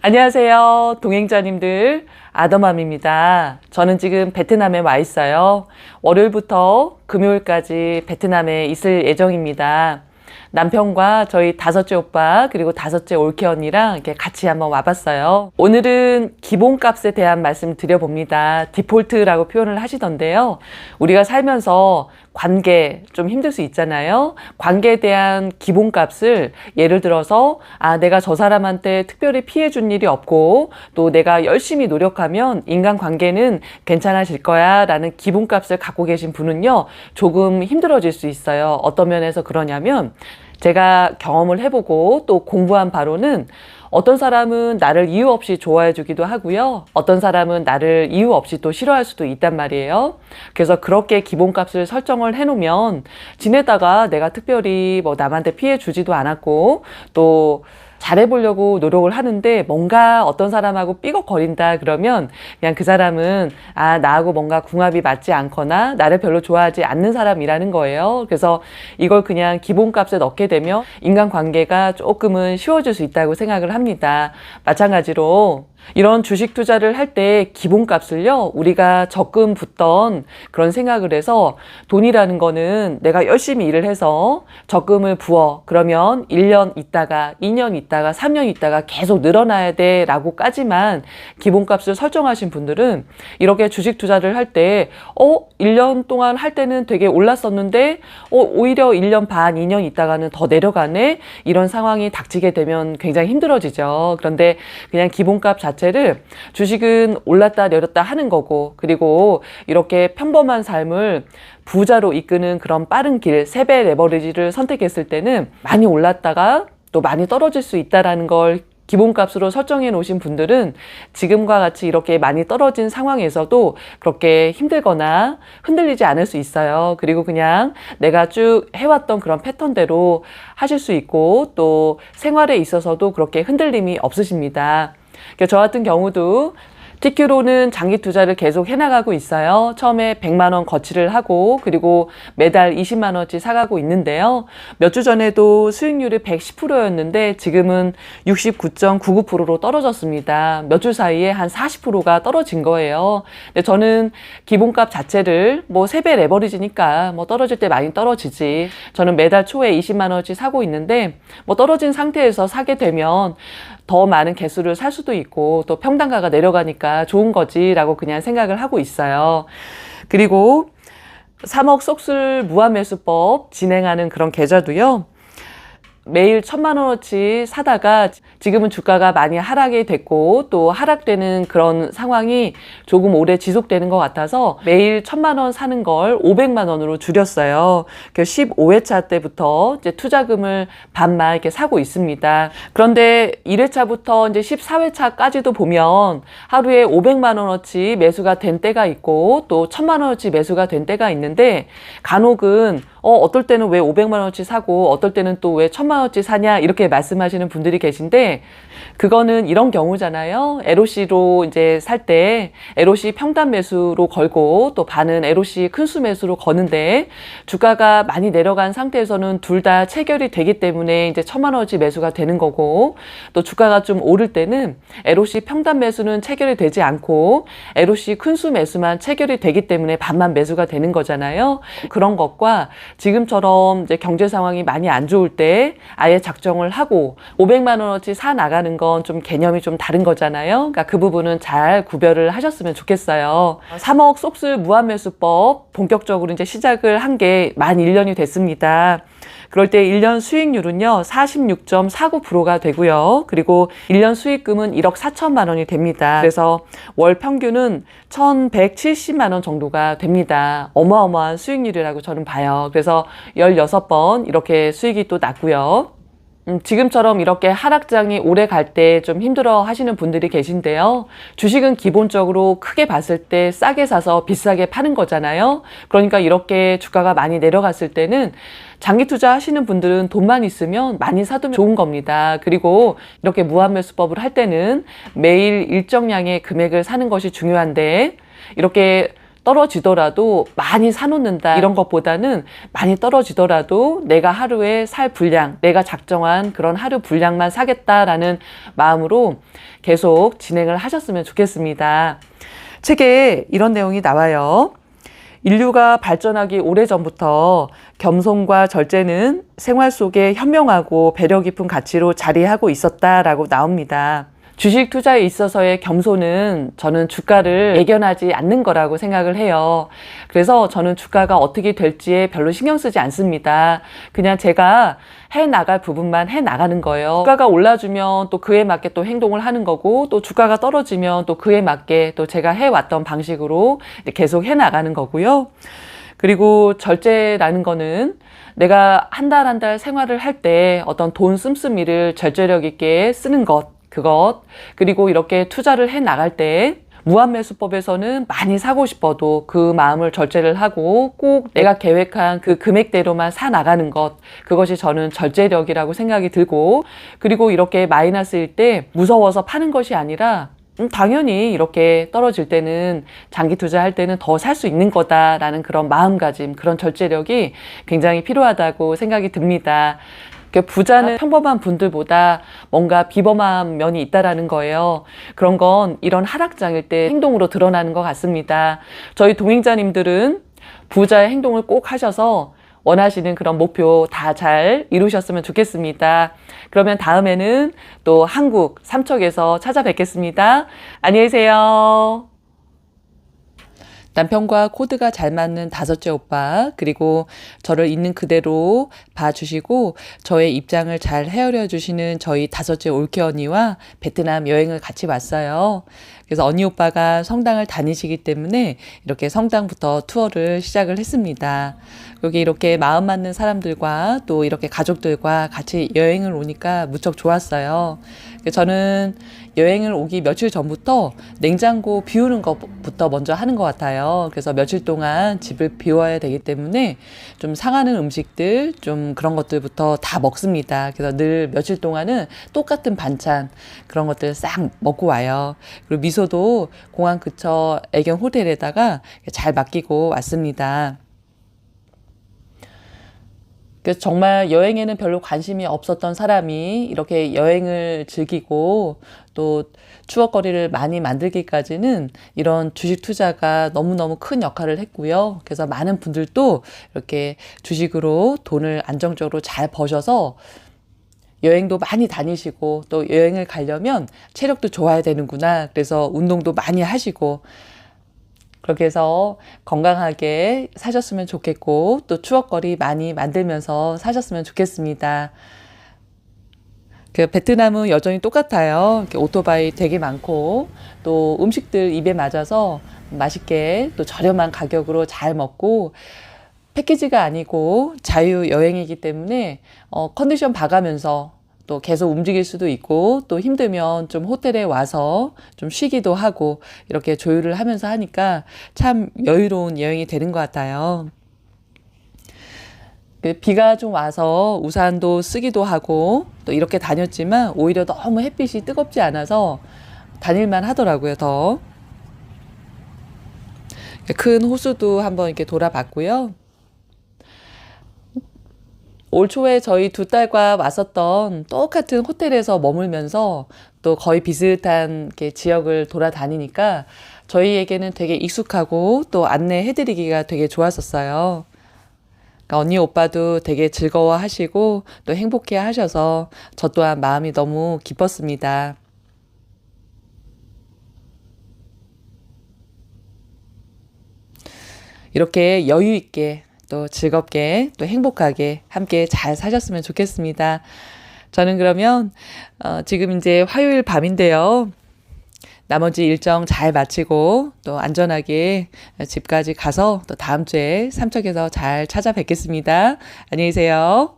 안녕하세요, 동행자님들. 아더맘입니다. 저는 지금 베트남에 와 있어요. 월요일부터 금요일까지 베트남에 있을 예정입니다. 남편과 저희 다섯째 오빠 그리고 다섯째 올케 언니랑 이렇게 같이 한번 와봤어요. 오늘은 기본값에 대한 말씀 드려봅니다. 디폴트라고 표현을 하시던데요. 우리가 살면서 관계 좀 힘들 수 있잖아요. 관계에 대한 기본값을 예를 들어서 내가 저 사람한테 특별히 피해 준 일이 없고 또 내가 열심히 노력하면 인간관계는 괜찮아질 거야 라는 기본값을 갖고 계신 분은요, 조금 힘들어질 수 있어요. 어떤 면에서 그러냐면 제가 경험을 해보고 또 공부한 바로는 어떤 사람은 나를 이유 없이 좋아해 주기도 하고요. 어떤 사람은 나를 이유 없이 또 싫어할 수도 있단 말이에요. 그래서 그렇게 기본값을 설정을 해놓으면 지내다가 내가 특별히 남한테 피해 주지도 않았고 또 잘해보려고 노력을 하는데 뭔가 어떤 사람하고 삐걱거린다 그러면 그냥 그 사람은 나하고 뭔가 궁합이 맞지 않거나 나를 별로 좋아하지 않는 사람이라는 거예요. 그래서 이걸 그냥 기본값에 넣게 되면 인간관계가 조금은 쉬워질 수 있다고 생각을 합니다. 마찬가지로 이런 주식 투자를 할 때 기본값을요, 우리가 적금 붙던 그런 생각을 해서 돈이라는 거는 내가 열심히 일을 해서 적금을 부어 그러면 1년 있다가 2년 있다가 3년 있다가 계속 늘어나야 돼 라고까지만 기본값을 설정하신 분들은 이렇게 주식 투자를 할 때 1년 동안 할 때는 되게 올랐었는데 오히려 1년 반, 2년 있다가는 더 내려가네, 이런 상황이 닥치게 되면 굉장히 힘들어지죠. 그런데 그냥 기본값 자체를 주식은 올랐다 내렸다 하는 거고, 그리고 이렇게 평범한 삶을 부자로 이끄는 그런 빠른 길, 세배 레버리지를 선택했을 때는 많이 올랐다가 또 많이 떨어질 수 있다는 걸 기본값으로 설정해 놓으신 분들은 지금과 같이 이렇게 많이 떨어진 상황에서도 그렇게 힘들거나 흔들리지 않을 수 있어요. 그리고 그냥 내가 쭉 해왔던 그런 패턴대로 하실 수 있고 또 생활에 있어서도 그렇게 흔들림이 없으십니다. 저 같은 경우도 TQ로는 장기 투자를 계속 해나가고 있어요. 처음에 100만 원 거치를 하고 그리고 매달 20만 원치 사가고 있는데요. 몇 주 전에도 수익률이 110%였는데 지금은 69.99%로 떨어졌습니다. 몇 주 사이에 한 40%가 떨어진 거예요. 근데 저는 기본값 자체를 3배 레버리지니까 떨어질 때 많이 떨어지지. 저는 매달 초에 20만 원치 사고 있는데 떨어진 상태에서 사게 되면 더 많은 개수를 살 수도 있고 또 평단가가 내려가니까 좋은 거지라고 그냥 생각을 하고 있어요. 그리고 3억 속술 무한매수법 진행하는 그런 계좌도요, 매일 1,000만 원어치 사다가 지금은 주가가 많이 하락이 됐고 또 하락되는 그런 상황이 조금 오래 지속되는 것 같아서 매일 1,000만 원 사는 걸 500만 원으로 줄였어요. 15회차 때부터 이제 투자금을 반만 이렇게 사고 있습니다. 그런데 1회차부터 이제 14회차까지도 보면 하루에 500만 원어치 매수가 된 때가 있고 또 1,000만 원어치 매수가 된 때가 있는데 간혹은 어떨 때는 왜 500만 원어치 사고 어떨 때는 또 왜 1,000만 원어치 사냐 이렇게 말씀하시는 분들이 계신데, 그거는 이런 경우잖아요. LOC로 이제 살 때 LOC 평단 매수로 걸고 또 반은 LOC 큰수 매수로 거는데 주가가 많이 내려간 상태에서는 둘 다 체결이 되기 때문에 이제 1,000만 원어치 매수가 되는 거고, 또 주가가 좀 오를 때는 LOC 평단 매수는 체결이 되지 않고 LOC 큰수 매수만 체결이 되기 때문에 반만 매수가 되는 거잖아요. 그런 것과 지금처럼 이제 경제 상황이 많이 안 좋을 때 아예 작정을 하고 500만 원어치 사 나가는 건 좀 개념이 좀 다른 거잖아요. 그러니까 그 부분은 잘 구별을 하셨으면 좋겠어요. 3억 속술 무한매수법 본격적으로 이제 시작을 한 게 만 1년이 됐습니다. 그럴 때 1년 수익률은요 46.49%가 되고요. 그리고 1년 수익금은 1억 4천만 원이 됩니다. 그래서 월 평균은 1,170만 원 정도가 됩니다. 어마어마한 수익률이라고 저는 봐요. 그래서 16번 이렇게 수익이 또 났고요. 지금처럼 이렇게 하락장이 오래 갈 때 좀 힘들어 하시는 분들이 계신데요. 주식은 기본적으로 크게 봤을 때 싸게 사서 비싸게 파는 거잖아요. 그러니까 이렇게 주가가 많이 내려갔을 때는 장기 투자 하시는 분들은 돈만 있으면 많이 사두면 좋은 겁니다. 그리고 이렇게 무한매수법을 할 때는 매일 일정량의 금액을 사는 것이 중요한데, 이렇게 떨어지더라도 많이 사놓는다 이런 것보다는 많이 떨어지더라도 내가 하루에 살 분량, 내가 작정한 그런 하루 분량만 사겠다라는 마음으로 계속 진행을 하셨으면 좋겠습니다. 책에 이런 내용이 나와요. 인류가 발전하기 오래전부터 겸손과 절제는 생활 속에 현명하고 배려 깊은 가치로 자리하고 있었다라고 나옵니다. 주식 투자에 있어서의 겸손은 저는 주가를 예견하지 않는 거라고 생각을 해요. 그래서 저는 주가가 어떻게 될지에 별로 신경 쓰지 않습니다. 그냥 제가 해나갈 부분만 해나가는 거예요. 주가가 올라주면 또 그에 맞게 또 행동을 하는 거고, 또 주가가 떨어지면 또 그에 맞게 또 제가 해왔던 방식으로 계속 해나가는 거고요. 그리고 절제라는 거는 내가 한 달 한 달 생활을 할 때 어떤 돈 씀씀이를 절제력 있게 쓰는 것, 그것, 그리고 이렇게 투자를 해 나갈 때 무한매수법에서는 많이 사고 싶어도 그 마음을 절제를 하고 꼭 내가 계획한 그 금액대로만 사 나가는 것, 그것이 저는 절제력이라고 생각이 들고, 그리고 이렇게 마이너스일 때 무서워서 파는 것이 아니라 당연히 이렇게 떨어질 때는 장기 투자할 때는 더 살 수 있는 거다라는 그런 마음가짐, 그런 절제력이 굉장히 필요하다고 생각이 듭니다. 부자는 평범한 분들보다 뭔가 비범한 면이 있다라는 거예요. 그런 건 이런 하락장일 때 행동으로 드러나는 것 같습니다. 저희 동행자님들은 부자의 행동을 꼭 하셔서 원하시는 그런 목표 다 잘 이루셨으면 좋겠습니다. 그러면 다음에는 또 한국 삼척에서 찾아뵙겠습니다. 안녕히 계세요. 남편과 코드가 잘 맞는 다섯째 오빠, 그리고 저를 있는 그대로 봐주시고 저의 입장을 잘 헤아려 주시는 저희 다섯째 올케 언니와 베트남 여행을 같이 왔어요. 그래서 언니 오빠가 성당을 다니시기 때문에 이렇게 성당부터 투어를 시작을 했습니다. 여기 이렇게 마음 맞는 사람들과 또 이렇게 가족들과 같이 여행을 오니까 무척 좋았어요. 저는 여행을 오기 며칠 전부터 냉장고 비우는 것부터 먼저 하는 것 같아요. 그래서 며칠 동안 집을 비워야 되기 때문에 좀 상하는 음식들, 좀 그런 것들부터 다 먹습니다. 그래서 늘 며칠 동안은 똑같은 반찬, 그런 것들 싹 먹고 와요. 그리고 미소도 공항 근처 애경 호텔에다가 잘 맡기고 왔습니다. 그래서 정말 여행에는 별로 관심이 없었던 사람이 이렇게 여행을 즐기고 또 추억거리를 많이 만들기까지는 이런 주식 투자가 너무너무 큰 역할을 했고요. 그래서 많은 분들도 이렇게 주식으로 돈을 안정적으로 잘 버셔서 여행도 많이 다니시고, 또 여행을 가려면 체력도 좋아야 되는구나, 그래서 운동도 많이 하시고, 그렇게 해서 건강하게 사셨으면 좋겠고, 또 추억거리 많이 만들면서 사셨으면 좋겠습니다. 그 베트남은 여전히 똑같아요. 이렇게 오토바이 되게 많고, 또 음식들 입에 맞아서 맛있게 또 저렴한 가격으로 잘 먹고, 패키지가 아니고 자유 여행이기 때문에 컨디션 봐가면서 또 계속 움직일 수도 있고, 또 힘들면 좀 호텔에 와서 좀 쉬기도 하고, 이렇게 조율을 하면서 하니까 참 여유로운 여행이 되는 것 같아요. 비가 좀 와서 우산도 쓰기도 하고 또 이렇게 다녔지만 오히려 너무 햇빛이 뜨겁지 않아서 다닐만 하더라고요. 더 큰 호수도 한번 이렇게 돌아봤고요. 올 초에 저희 두 딸과 왔었던 똑같은 호텔에서 머물면서 또 거의 비슷한 이렇게 지역을 돌아다니니까 저희에게는 되게 익숙하고 또 안내해드리기가 되게 좋았었어요. 그러니까 언니 오빠도 되게 즐거워하시고 또 행복해 하셔서 저 또한 마음이 너무 기뻤습니다. 이렇게 여유 있게 또 즐겁게 또 행복하게 함께 잘 사셨으면 좋겠습니다. 저는 그러면 지금 이제 화요일 밤인데요. 나머지 일정 잘 마치고 또 안전하게 집까지 가서 또 다음 주에 삼척에서 잘 찾아뵙겠습니다. 안녕히 계세요.